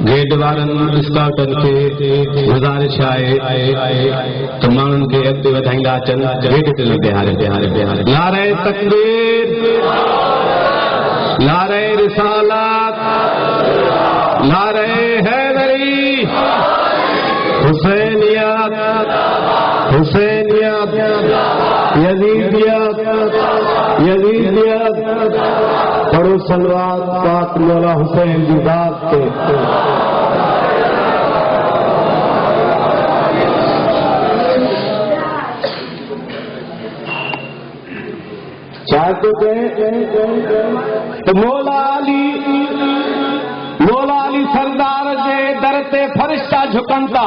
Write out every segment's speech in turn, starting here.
Get Warren اسکاؤٹن کے گزارش آئے تو مانن کے اگتے ودھائندا چن گیٹ تے لگے ہارے نعرہ تکبیر نعرہ رسالت نعرہ حیدری حسینیت یزیدیت پڑھو صلوات پاک مولا حسین کی ذات پہ چاہتے تھے تو مولا علی سردار جے در تے فرشتہ جھکنتا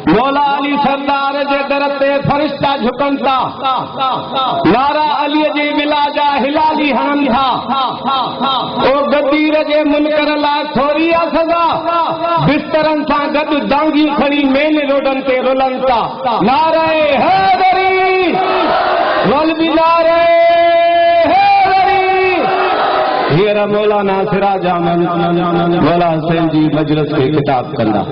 مولا علی سردار جے در تے فرشتہ جھکنتا نعرہ علی جی ملاجا ہلالی ہنندا او گدیر جے منکر لا تھوڑی سزا بسترن سان گد دانگی کھڑی مین روڈن تے رولنتا نعرہ حیدری ول بھی نعرہ ہیرا مولانا سراج احمد مولا حسین جی مجلس کے خطاب کرنا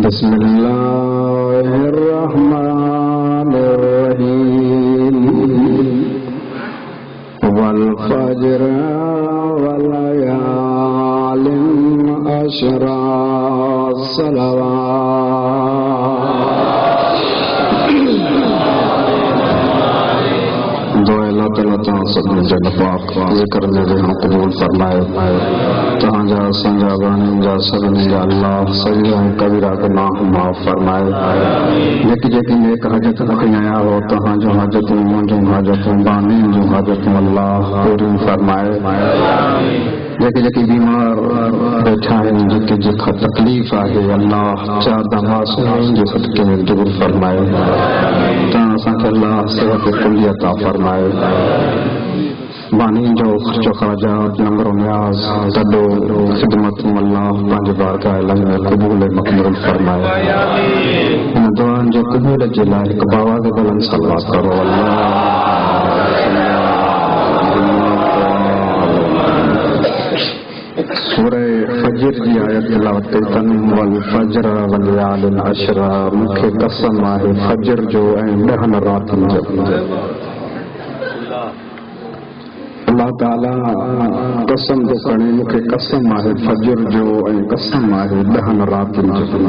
بسم اللہ الرحمن الرحیم والفجر وليال عشر صلوات دعا اللہ تعالیٰ सभिनी जन पाक ज़िक्र में वेहण क़बूल फरमाए। तव्हांजा असांजा बाणियुनि जा सभिनी जा अल्लाह सग़ीरा ऐं कबीरा गुनाह माफ़ फरमाए। जेकी जेकी नेक हाजत रखी आया हो तव्हांजूं हाजतूं मुंहिंजूं हाजतूं बाणियुनि जूं हाजतूं अल्लाह पूरियूं फरमाए। जेके जेके बीमार बैठा आहिनि जेके जेका तकलीफ़ आहे अल्लाह चार मासूमनि जे सदके में दूर फरमाए। तव्हां असांखे अल्लाह सिहत कुली अता फरमाए। बानी जो ख़र्चो ख़राजात लंगरो न्याज़ तॾो ख़िदमत अल्लाह पंहिंजे बारगाह इलाही में क़बूल मक़बूल फरमाए। इन दुआनि जे क़बूल जे लाइ हिकु बावाज़ बुलंद सलवात करो। सूरह फजर जी आयत तिलावत कई वल फजर वलयालिन अशर। मूंखे कसम आहे फजर जो ऐं 10 रातुनि जो। अल्लाह ताला कसम थो खणे मूंखे कसम आहे फजर जो ऐं कसम आहे 10 रातुनि जो।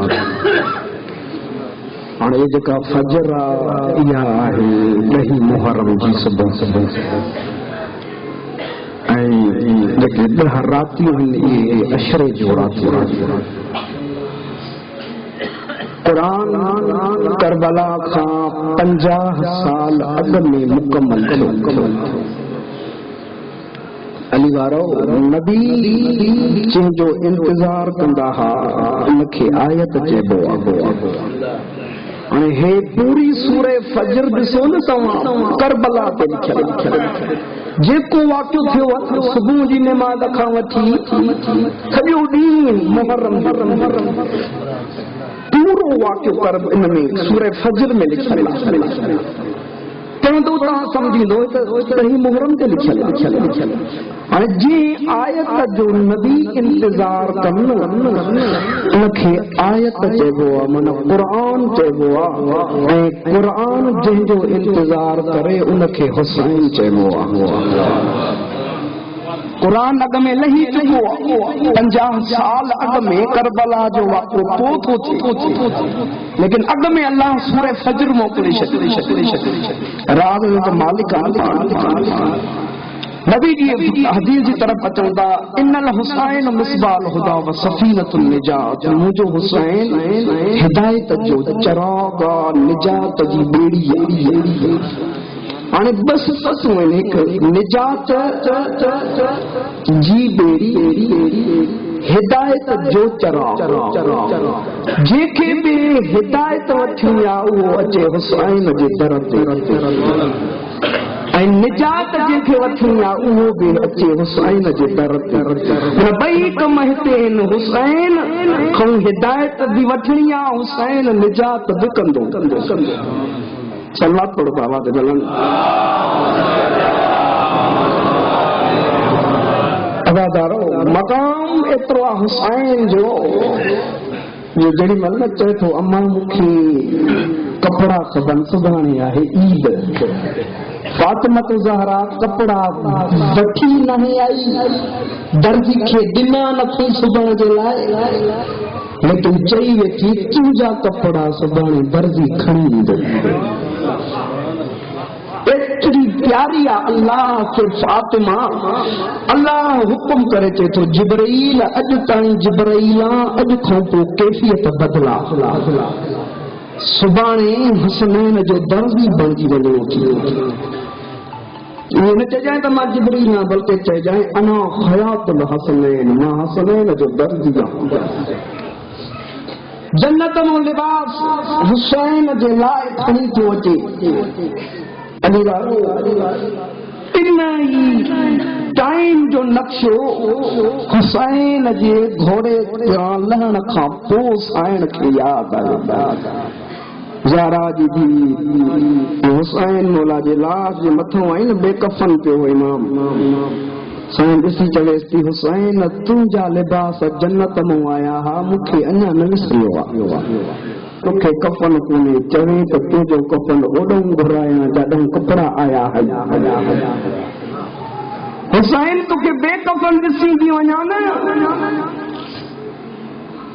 हाणे जेका फजर आहे इहा आहे 10 मुहर्रम जी सुबुह ऐं जेके 10 रातियूं आहिनि इहे अशरे जो रातियूं। क़ुरान करबला खां 50 साल अॻु में मुकमल थियो। अली वारो नबी जंहिंजो इंतज़ार कंदा हुआ उनखे आयत चइबो आहे। हाणे हे पूरी सूरह फजर ॾिसो न तव्हां करबला ते लिखियल जेको वाक़ियो थियो आहे सुबुह जी नमाज़ खां वठी सॼो ॾींहुं मुहर्रम पूरो वाक़ियो इन में सूरह फजर में लिखियल आहे। चवंदो तव्हां सम्झींदो त ही मुहर्रम ते लिखियल आहे। हाणे जीअं आयत जो नबी इंतज़ार कनि उनखे आयत चइबो आहे माना क़ुरान चइबो आहे। ऐं क़ुरान जंहिंजो इंतज़ार करे उनखे हुसैन चइबो आहे। क़ुरान अॻ में लही चुको आहे। 50 साल अॻ में करबला जो वाक़ियो पोइ थो थिए लेकिन अॻ में अल्लाह सूरह फजर मोकिले छॾी। रात जो मालिक नबी जी हदीस जी तरफ़ अचूं था इन्नल हुसैन मिसबाल हुदा व सफ़ीनतुन निजात। मुंहिंजो हुसैन हिदायत जो चराग निजात जी बेड़ी आहे। हाणे बस ससूं आहिनि हिकु निजात जी बेड़ी हिदायत जो चराग। जंहिंखे बि हिदायत वठणी आहे उहो अचे हुसैन जे दर ते ऐं निजात जंहिंखे वठणी आहे उहो बि अचे हुसैन जे दर ते। ॿई कम हिते आहिनि। हुसैन खां हिदायत बि वठणी आहे हुसैन निजात बि कंदो। सलाह थोरो बाबा ते मिलनि अदादारो मक़ाम एतिरो आहे हुसैन जो जेॾी महिल न चए थो अम्मा मूंखे कपिड़ा खपनि सुभाणे आहे ईद। फातिमत ज़हरा कपिड़ा वठी न आई दर्जी खे ॾिना नथी सुबण जे लाइ लेकिन चई वेठी तुंहिंजा कपिड़ा सुभाणे दर्जी खणी ईंदो। एतिरी प्यारी आहे अल्लाह खे फातिमा। अल्लाह हुकुम करे चए थो जिब्राईल अॼु ताईं जिब्राईल अॼु खां पोइ कैफ़ियत बदिला सुभाणे हसनैन जो दर्जी बणिजी वञो थी। ये न चइजांइ त मां जिब्रील न बल्कि चइजांइ अना हयातुल हसनैन मां हसनैन जो दर्जी आहियां। जन्नत जो लिबास हुसैन जे लाइ खणी थो अचे। अली वारो इन ई टाइम जो नक्शो हुसैन जे घोड़े लहण खां पोइ साइण खे यादि आयो। ज़हरा जी थी हुसैन मौला जे लाश जे मथां आई न बेकफन पियो इमाम साईं ॾिसी चवेसि थी हुसैन तुंहिंजा लिबास जन्नत मां आया हा मूंखे अञा न विसरियो आहे। तोखे कफन कोन्हे चवे त तुंहिंजो कफन ओॾो घुराइण ॾाढा कपिड़ा आया हुसैन तोखे बेकफन ॾिसी थी वञा न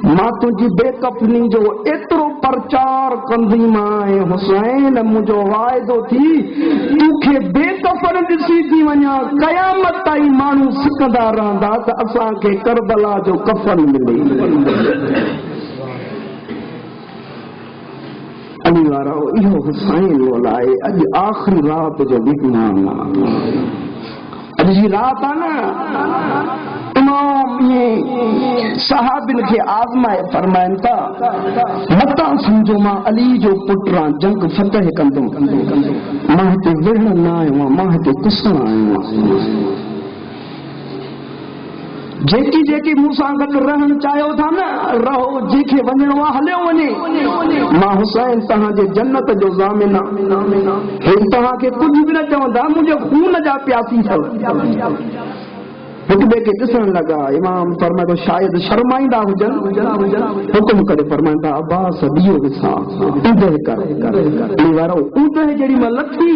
मां तुंहिंजी बेकफनी जो एतिरो प्रचार कंदी मां हुसैन मुंहिंजो वाइदो थी तोखे बेकफन ॾिसी थी वञा क़यामत ताईं माण्हू सिकंदा रहंदा त असांखे करबला जो कफन मिले अली वारो इहो हुसैन मौला आहे अॼु आख़िरी रात जो विज्ञान अॼु जी रात आहे न इमाम ये सहाबिन के आज़माए फरमाइनि था मतां सम्झो मां अली जो पुटु जंग फतह कंदुमि मां हिते विढ़ण न आयो आहियां मां हिते कुसण आयो आहियां जेकी जेकी मूंसां गॾु रहणु चाहियो था न रहो जंहिंखे वञिणो आहे हलियो वञे मां हुसैन तव्हांजे जन्नत जो ज़ामिन आहे हे तव्हांखे कुझु बि न चवंदा मुंहिंजे खून जा प्यासी अथव हिक ॿिए खे ॾिसण लॻा इमाम फरमाए थो शायदि शर्माईंदा हुजनि हुकुम करे फरमाइनि था अब्बास ॾियो विसां ऊदह कर वारो ऊदह जेॾी महिल लथी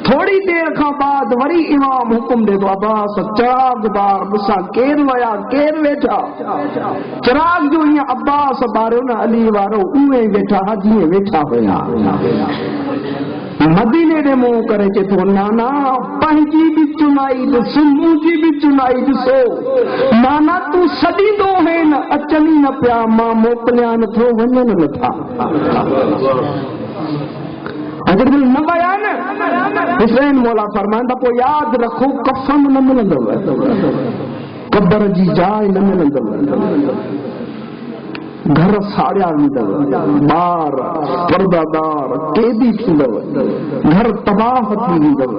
थोरी देरि खां बाद वरी इमाम हुकुम ॾे थो अब्बास चिराग बार ॾिसां केरु विया केरु वेठा चिराग जो ईअं अब्बास ॿारियो न अली वारो उहे वेठा जीअं वेठा हुया मदीने ॾे मुंहुं करे चे थो नाना पंहिंजी बि चुनाई ॾिस मुंहिंजी बि चुनाई ॾिसो नाना तूं सॾींदो है न अचनि न पिया मां मोकिलिया नथो वञनि नथा अगर न विया न हुसैन मौला फरमाइनि पोइ यादि रखो कफन न मिलंदव कब्र जी जाइ न मिलंदव घर साड़िया वेंदव ॿार परदादार कैदी थींदव घर तबाह थी वेंदव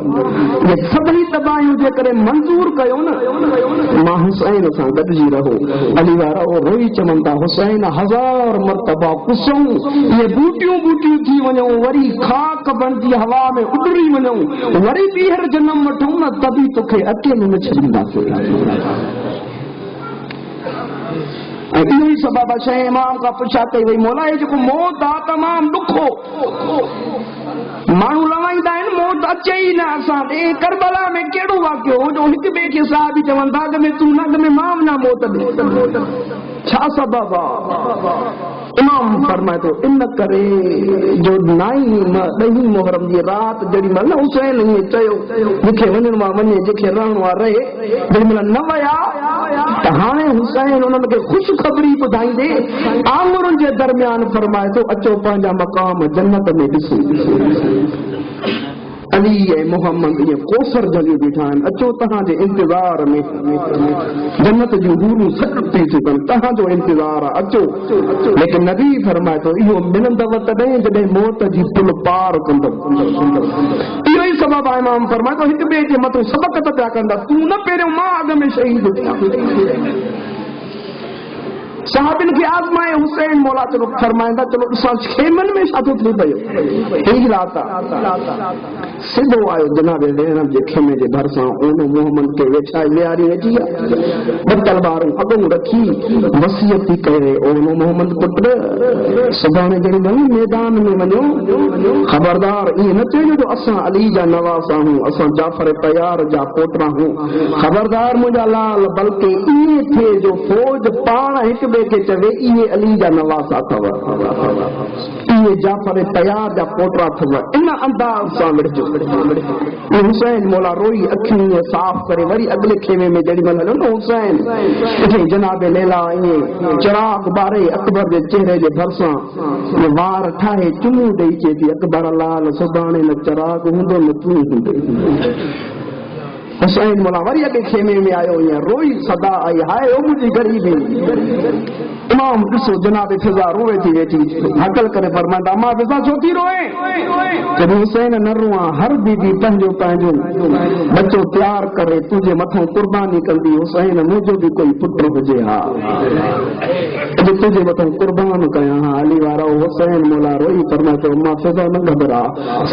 इहे सभई तबाहियूं जे करे मंज़ूर कयो न मां हुसैन सां गॾिजी रहो अली वारा रोई चवनि था हुसैन 1000 मरतबा कुसूं इहे बूटियूं बूटियूं थी वञूं वरी खाक बणिजी हवा में उॾरी वञूं वरी ॿीहर जनम वठूं न तभी तोखे अकेलो न छॾींदासीं इहो ई सबबु आहे इमाम खां पुछा कई वई मौला हे जेको मौत आहे तमामु ॾुखो माण्हू लवाईंदा आहिनि मौत अचे ई न असां ॾे करबला में कहिड़ो वाक़ियो हो जो हिक ॿिए खे साहब बि चवनि था अॻ में तूं न अॻ में मां न मौत ॾे छा सबबु आहे इमाम फरमाए थो इन करे जो 9 मुहर्रम जी रात जेॾी महिल हुसैन ईअं चयो मूंखे वञिणो आहे वञे जंहिंखे रहणो आहे रहे जेॾी महिल न विया त हाणे हुसैन उन्हनि खे ख़ुशख़बरी ॿुधाईंदे आङुरुनि जे दरमियान फरमाए थो अचो पंहिंजा मक़ाम जन्नत में ॾिसो अली ऐं मोहम्मद इहे कोसर जॻहियूं बीठा आहिनि अचो तव्हांजे इंतज़ार में जन्नत जूं हूरूं सॾ थी चुकनि तव्हांजो इंतज़ार आहे अचो लेकिन नबी फरमाए थो इहो मिलंदव तॾहिं जॾहिं मौत जी पुल पार कंदव इहो ई सबबु आहे इमाम फरमाए थो हिक ॿिए जे मथां सबक़ त पिया कंदा तूं न पहिरियों मां अॻ में शहीद थियां साहबिन खे आज़माए हुसैन मौला चलो फरमाईंदा चलो ॾिसां खेमन में छा थो थिए पियो ही रात सिधो आयो जनाब ज़ैनब जे खेमे जे भरिसां ओनो मोहम्मद खे वेठा विहारी वेठी आहे ॿ तलवारूं अॻूं रखी वसियत थी करे ओनो मोहम्मद पुटु सुभाणे जेॾी महिल मैदान में वञो ख़बरदार ईअं न चइजो जो असां अली जा नवाज़ आहियूं असां जाफ़र तयार जा पोटा आहियूं ख़बरदार मुंहिंजा लाल बल्कि ईअं थिए जो फौज पाण हिक ॿिए खे चवे इहे अली जा नवाज़ अथव इहे जाफ़र तयार जा पोटा अथव इन अंदाज़ सां विढ़जो हुसैन मौला रोई अखियूं साफ़ करे वरी अॻिले खेमे में जेॾी महिल हलियो न हुसैन जनाब लैला ईअं चिराग ॿारे अकबर जे चेहरे जे भरिसां वार ठाहे चुमू ॾेई चए थी अकबर लाल सुभाणे न चिराग हूंदो न तूं हूंदो हुसैन मौला वरी अॻे खेमे में आयो ईअं रोई सदा आई हाय ओ मुंहिंजी ग़रीबी इमाम ॾिसो जनाब फिज़ा रोए थी वेठी हकल करे फरमाईंदा मां फिज़ा छो थी रोए जॾहिं हुसैन न रोआं हर बीबी पंहिंजो पंहिंजो बच्चो तयारु करे तुंहिंजे मथां कुर्बानी कंदी हुसैन मुंहिंजो बि कोई पुटु हुजे हा अॼु तुंहिंजे मथां कुर्बान कयां हा अली वारो हुसैन मौला रोई फरमाए थो मां फिज़ा न घबरा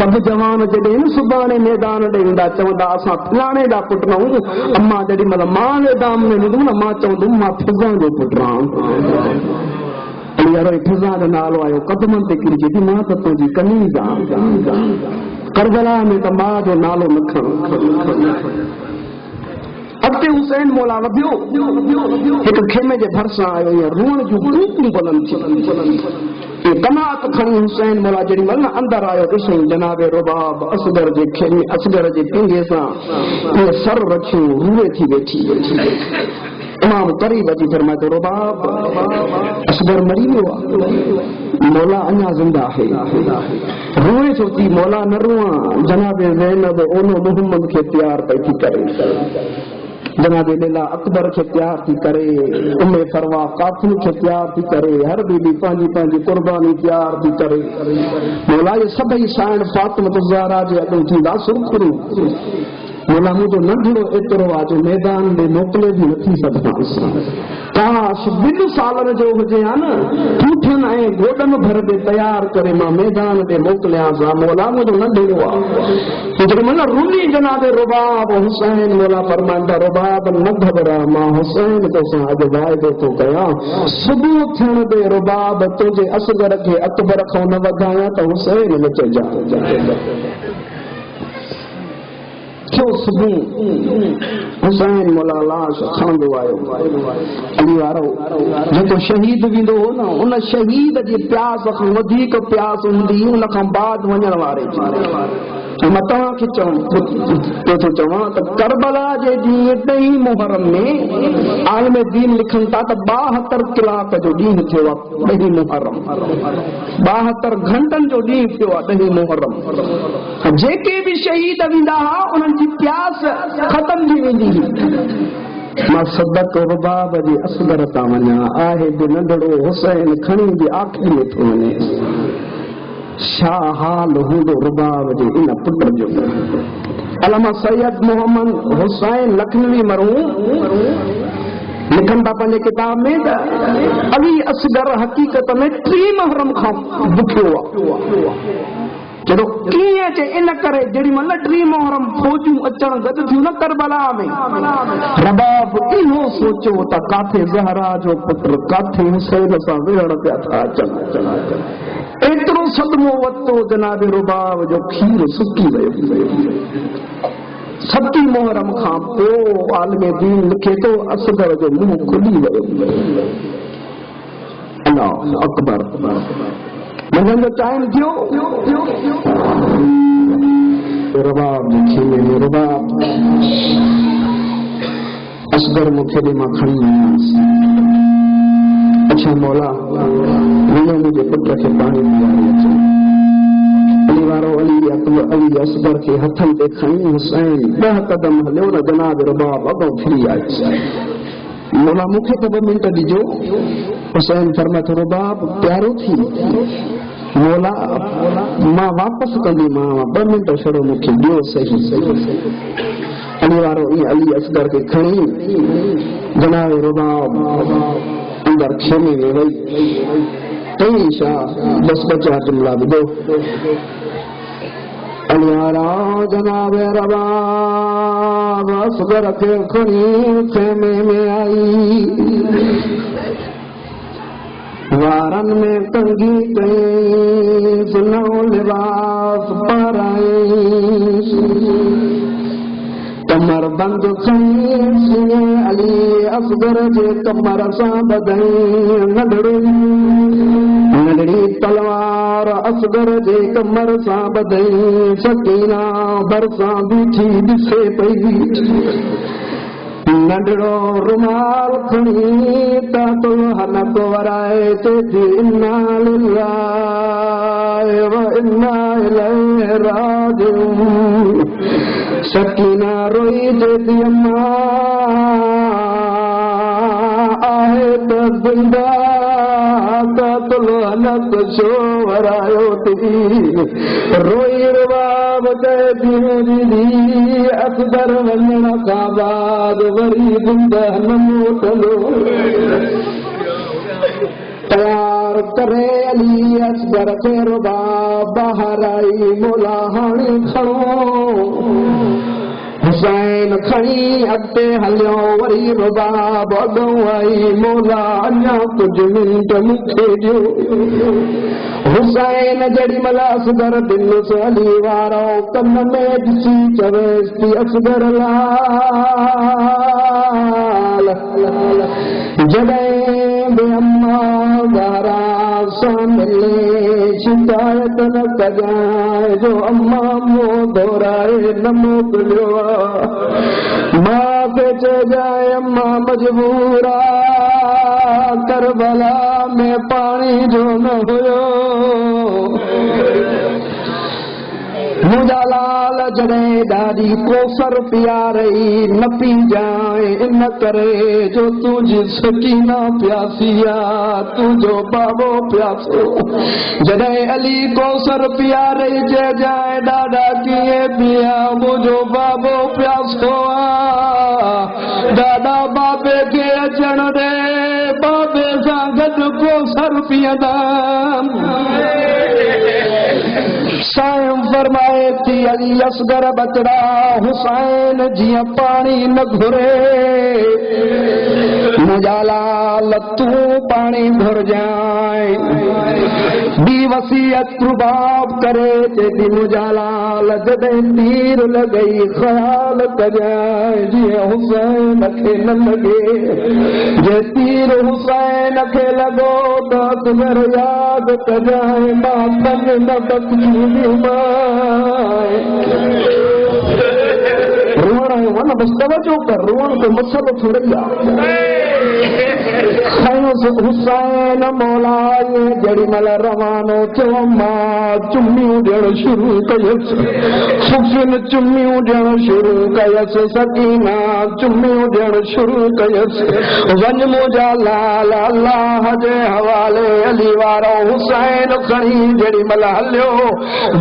सभु जवान जॾहिं न सुभाणे मैदान ॾे ईंदा चवंदा असां फलाणे जा पुट न हूं अम्मा जेॾी महिल मां मैदान में वेंदुमि न मां चवंदुमि मां फिज़ा जो पुटु आहियां फिज़ा जो नालो आयो कदमनि ते किरी चए थी मां त तुंहिंजी कनीज़ आहियां करबला में त मां जो नालो न खणो अॻिते हुसैन मौला वधियो हिकु खेमे जे भरिसां आयो ईअं रूअण जूं कूकूं बुलंद थियूं قناعت کھڑی حسین مولا جڑی مل اندر آیو ॾिसई جناب رباب اصغر جي کيني اصغر جي پنگے سان سر رکھيو روئے تھی بیٹھی امام قریب اچي فرمائے تو رباب اصغر مری ويو مولا اڃا زندہ ہے روئے ٿو تي مولا نہ رواں جناب زینب اونو محمد کي تيار پئی تي ڪري جناب لیلا اکبر کے تیار تھی کرے ام فروا قاتل کے تیار تھی کرے ہر بی بی پانجی قربانی تیار تھی کرے مولا یہ سبھی سائن فاطمہ الزہرا جے اڳوں تھیندا سرخرو مولا مجھو ننڍڙو ایترو آ جو میدان میں موکلے بھی نٿي سگھان کاش 2 سالن جو هجي ها ن ٺوٺن ۽ گوڏن بھر دے تیار کرے ماں میدان تے موکلیاں سا مولا مجھو ننڍڙو آ جڏهن من روني جناب رباب حسين مولا فرماندا رباب نہ گھبرا ماں حسين تو سان اج وعدو تو کيا صبح ٿيڻ دے رباب تجھے اصغر کي اکبر کان نہ وڌايا ته حسين نہ چجا کیوں صبح حسین مولا لاش کھاندو آيو علی وارو جو شہید ویندو ہو نا ان شہید جی پیاس کان وڌیک پیاس ہوندی ان کان بعد وڃڻ وارے میں تव्हां کي چواں ته کربلا جي ڏينهن 2 محرم میں عالم دین لکھن تا ته 72 کلاڪ جو ڏينهن ٿيو آهي 2 محرم 72 گھنٽن جو ڏينهن ٿيو آهي 2 محرم جيڪي به شهيد ويندا هئا انهن جي پیاس ختم ٿي ويندي ماں صدق رباب جي اصغر تا وڃا آهي به ننڍڙو حسين کڻي به آخري ۾ ٿو وڃي شاہ حال ہونڈو رباب جي ان پٽ جو علامہ سید محمد حسین لکھنوی مرحوم لکھن تا پنهंजे کتاب میں علی اصغر حقیقت میں 3 محرم کان دکھيو جدو کیئں چے ان کرے جڑی مل 3 محرم فوجوں اچن گد تھيون نہ کربلا میں رباب انہو سوچو تا کاٿے زہرا جو پتر کاٿے حسین سان وڙ پیا تھا چلا ایترو صدمو وتو جناب رباب جو کھیر سکی ويو 7 محرم کان پو عالم دین لکھے تو اصغر جو منہ کھلی ويو اللہ اکبر منجن جو ٹائم ٿيو رباب جي کھيلي میں رباب اصغر مکھے دے ماں کھڑی اچھا مولا مجھے پتر کے پانی پیاری علی وارو علی اصغر کے ہتھن تے کھڑی حسین 10 قدم ہلیو نہ جناب رباب اگوں پھری آئی مولا مکھے تو 2 منٹ ڈیجو حسین فرمایا تو رباب پیارو تھی مولا ماں واپس کندی ماں 2 منٹ چھڑو مکھے ڈیو صحیح علی وارو علی اصغر کے کھڑی جناب رباب اندر کھیمے میں وئی شاہ بس بچہ جملہ بدو علیارا جناب رباب اصغر کے کھڑی خیمے میں آئی وارن میں تنگی کہیں سنو لباس پر آئی کمر بند کھڑی علی اصغر جے کمر سان بدھائیں ننढड़ी تلوار اصغر جے کمر سان بدھائیں سکینہ برساں بیٹھی ڏسے پئی ننढड़و رومال کھڑی تاتل حلق ورائے تے انا للہ و انا الیہ راجعون سکینہ روئی تے اماں آئے تے زندہ تاتل حلق شو ورائے تے روئی رباب تے دی اصغر ونن کا بعد وری زندہ نموتلو تیار کرے علی اصغر کے رباب باہر آئی مولا ہاں کھڑو حسین کھڑی اگتے ہلیو وری رباب اگوں آئی مولا اñا کچھ منٹ مکھے ڈیو حسین جڑی ملا اصغر دل سے علی وارو کن میں ڈسی چویس تھی اصغر لال جڑیں بے اماں زہرا सां मिले शिकायत न कजांइ जो अम्मा मूं दोराए न मोकिलियो मां खे चइजांइ अम्मा मजबूर आहे करबला में पाणी जो न हुयो मुंहिंजा लाल जॾहिं ॾाढी कोसर पीआरई न पी जाए इन करे जो तुंहिंजी सकीना प्यासी आहे तुंहिंजो बाबो प्यासो जॾहिं अली कोसर पीआरई चइजांइ ॾाढा कीअं पिया मुंहिंजो बाबो प्यासो आहे ॾाढा बाबे खे अचण ॾे बाबे सां गॾु कोसर पीअंदा साईं फरमाए थी अली असगर बचड़ा हुसैन जीअं पाणी न घुरे मुंहिंजा लाल तूं पाणी घुरजांइ ॿी वसीयत रुबाब करे चएती मुंहिंजा लाल जॾहिं तीर लॻई ख़्याल कजांइ जीअं हुसैन खे न लॻे जे तीर हुसैन खे लॻो त असगर यादि कजांइ मां कन न बख़्शी رونا ہے ورنہ بس توجہ کر رونا تو مسئلہ تھوڑی حسین مولا جڑی مل روانو تو ماں چمیوں ڈیڑ شروع کیس سفین چمیوں ڈیڑ شروع کیس سکینہ چمیوں ڈیڑ شروع کیس ون مجھا لال اللہ جے حوالے علی وارو حسین کھڑی جڑی مل ہلیو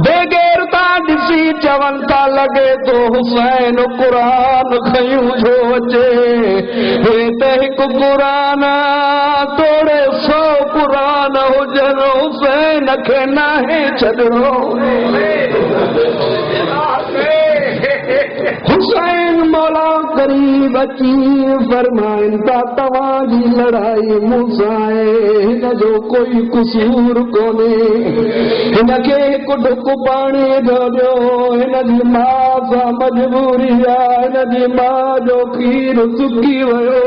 بے غیر تا ڈسی چون تا لگے تو حسین قرآن کھیوں جو اچے تے ہک قرآن توڑے 100 قرآن ہوجن حسین کھے ناہے چھڈڑو حسین مولا قریب اچی فرمائن تا تواں جی لڑائی موسائے ہن جو کوئی قصور کونے ہن کے کڈ پانی ڈیو ہن جی ماں سا مجبوری ہن جی ماں جو کھیر سکی ویو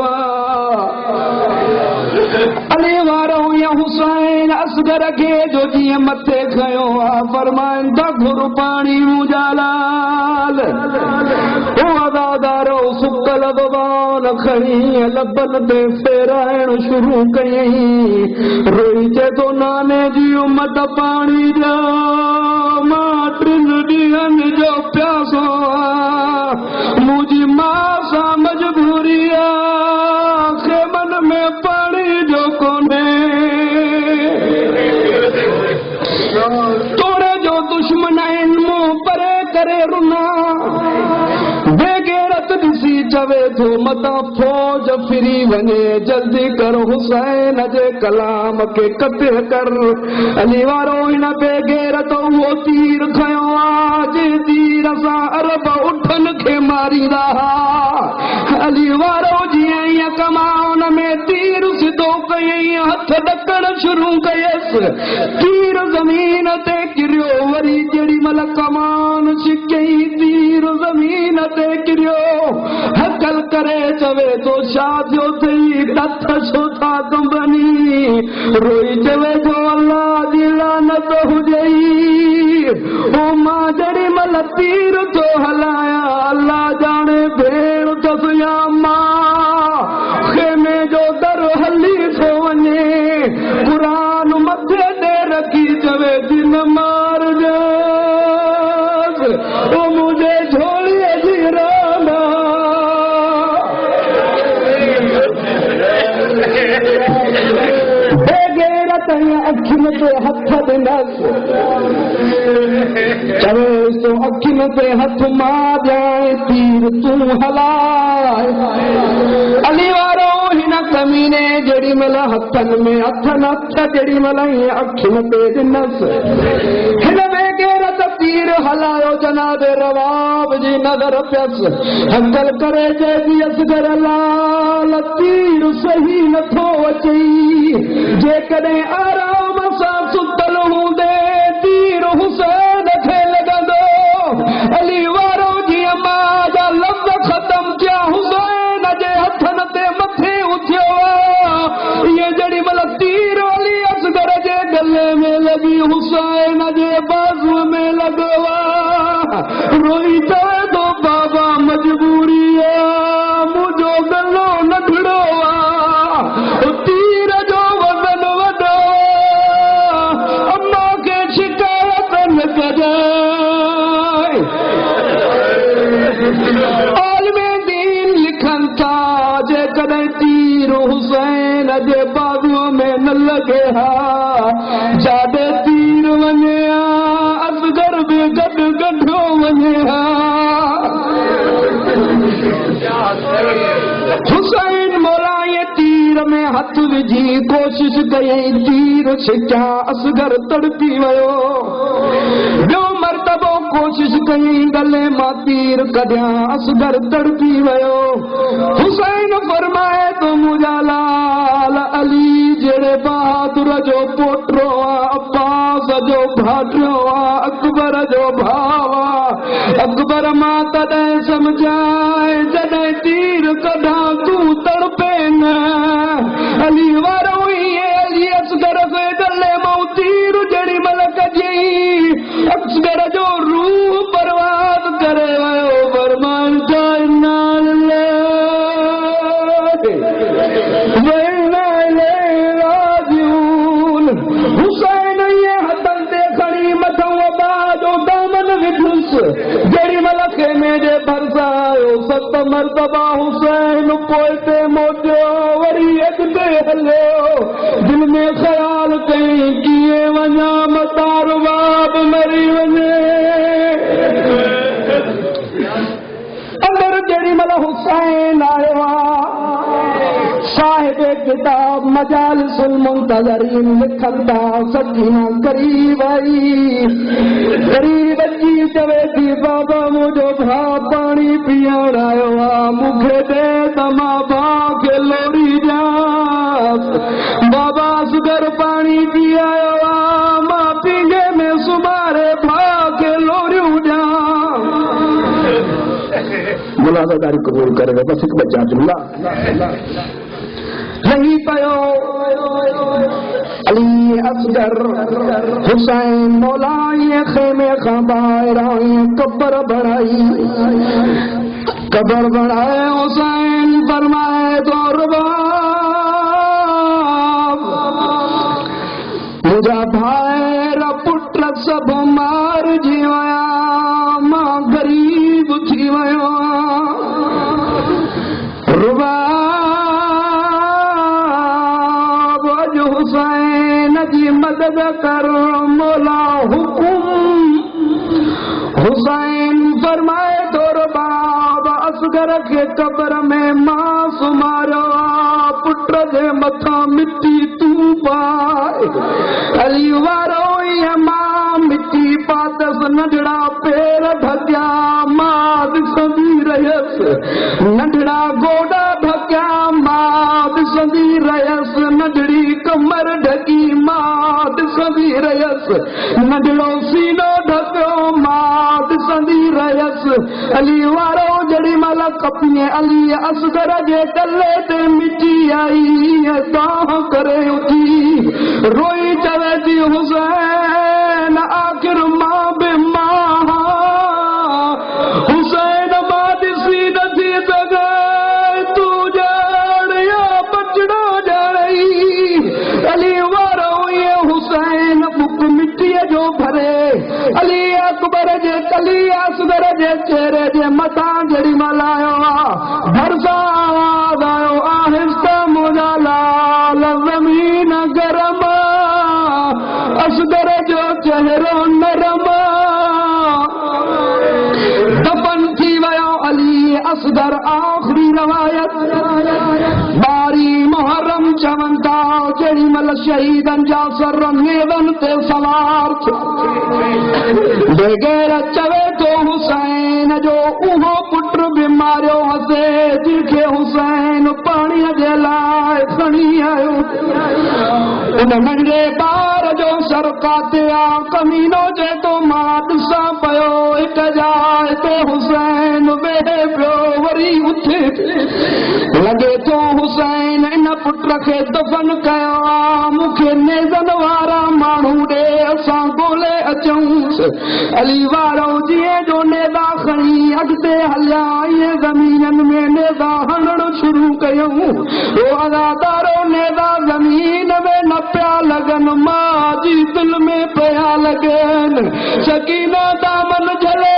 علی وارو یا حسین اصغر کے جو جی متے کھیو فرمائن تا گھر پانی مجھا لال او عدادارو سکل ببان کھڑی لبن تے پھیرائن شروع کئی روئی چے تو نانے جی امت پانی جو ماں ٹرن ڈیہن جو پیاسو مجھے ماں سا مجبوری خیمن میں پانی جو کونے توڑے جو دشمن منہ پرے کرے رنا بے غیرت دسی چوے تو متا فوج فری ونے جلدی کر حسین جے کلام کے قطع کر علی وارو ان بے غیرت وہ تیر کھیو آج تیر سا عرب اٹھن کے ماری رہا علی وارو جی کمان میں تیر سدو کئی ہتھ ڈکڑ شروع کیس تیر زمین تے گریو وری جڑی مل کمان شکئی تیر زمین تے گریو حقل کرے چوے تو شادیو تھی ڈتھ شو تھا کمبنی روئی چوے تو اللہ دی لعنت ہو جئی او ماں جڑی مل تیر تو ہلایا اللہ جانے بھیڑ تسیا ماں خیمے جو در ہلی سو ونے قرآن متھے دے رکھی چوے دن مار جاس او مجھے جھوڑی جیرانا بے غیرت اکھن تے ہتھ دنس چوے تو اکھن تے ہتھ مار جائے تیر تو ہلائے علی وارو ہن کمینے جڑی مل ہتھن میں ہتھن ہتھ جڑی مل اکھن تے دنس ہن بے غیرت تیر ہلاयो جناب رواب جی نظر پیس حنگل کرے جے دی اصغر لال تیر صحیح نتھو اچي جے کدے آرام سان ستل ہوندے تیر حسین کھے لگندو علی وارو جی ماں جا لفظ ختم کیا حسین جے ہتھن تے متھے اٹھیو یہ جڑی مل تیر علی اصغر جے گل عالم دین لکھن تھا جے کدیں تیر حسین جے باغوں میں نہ لگے ہا جاڈے تیر ونجے اصغر بھی گڈ گڈھو ونجے ہا حسین مولا یہ تیر میں ہاتھ وجھی کوشش کئی تیر چھٹا اصغر تڑپی ویو جو مرتبہ کوشش کئی گلے ماں تیر کڈیاں اصغر تڑپی ویو حسین فرمائے تو مجھا لال علی جڑے بہادر جو پوٹرو عباس جو بھاٹرو اکبر جو بھاوا اکبر ماں تدیں سمجھائے جدیں تیر کڈا تو تڑپے نہ علی واروئی علی اصغر سے گلے ماں تیر جڑی ملک جی اصغر جو روح پرواز کرے ویو فرمان جائے نال لے وینا لے راجون حسین یہ حتن دے کھڑی متھوں باجو دامن وٹھس جڑی ملک میں دے برسایو ست مرتبہ حسین پوئتے موٹو وری اگتے ہلو دل میں خیال کہیں کیے وجہ مطار باب مری وجہ اندر جڑی مل حسین آیا صاحب کتاب مجالس المنتظرین لکھتا سکینہ قریب آئی قریب جی چوے تھی بابا مجھو بھا پانی پیان آیا مکھے دے تما بھا کے لوری جاس بابا اصغر پانی پی آیا ماں پینگے میں سمارے بھا کے لوری جاس ملازہ داری قبول کرے گا بس ایک بچہ جملہ نہیں پیو علی اصغر حسین مولا یہ خیمے خبائر آئی قبر بڑھائی قبر بڑھائے حسین فرمائے تو رباب مجھا بھائر پٹر سب مار جیویا ماں غریب تھی ویا حسین جی مدد کر مولا حکم حسین فرمائے دور باب اصغر کے قبر میں ماں سمارا پٹر دے متھا مٹی تو پائے علی وارو یہ ماں مٹی پاتس نڈڑا پیر ڈھکیا ماں دسندی رہس نڈڑا گوڑا ڈھکیا ماں دسندی رہس نڈڑی کمر ڈھکی ماں دسندی رہس نڈڑو سینو ڈھکو ماں دسندی رہس علی وارو جڑی مالا کپنے علی اصغر جے کلے تے مٹی آئی داہ کرے اٹھی روئی چوے دی حسین آخر ماں بے ماں حسین ماں دسی نتھی سگائے تو جاڑ یا بچڑا جاڑی علی وارو یہ حسین بک مٹی جو بھرے علی اکبر جے کلی اصغر جے چہرے جے متا جڑی ملایو بھرسا آواز آیو آہستہ مجھا لال زمین گرم اصغر جو چہرو نرم دفن تھی ویو علی اصغر آخری روایت باری محرم چونتا جڑی مل شہیدن جا سر نیون تے سوار بے غیرت چوے تو حسین جو اوہو پٹر بیماریو ہسے دیکھے حسین پانی دے لائے کھڑی آئے ان ننڈے بار جو سرکاتے آ کمینوں جے تو مات سا پیو ایک جائے تے حسین بے پیو وری اٹھے لگے تو حسین ان پٹر کے دفن کیا مکھے نیزن وارا مانو دے اساں گولے اچھوں علی وارو جیے جو نیزا کھڑی اگتے ہلیا یہ زمینن میں نیزا ہنڑ شروع کیوں وہ ادادارو نیزا زمین میں نہ پیا لگن ماں جی دل میں پیا لگن سکینہ دامن جلے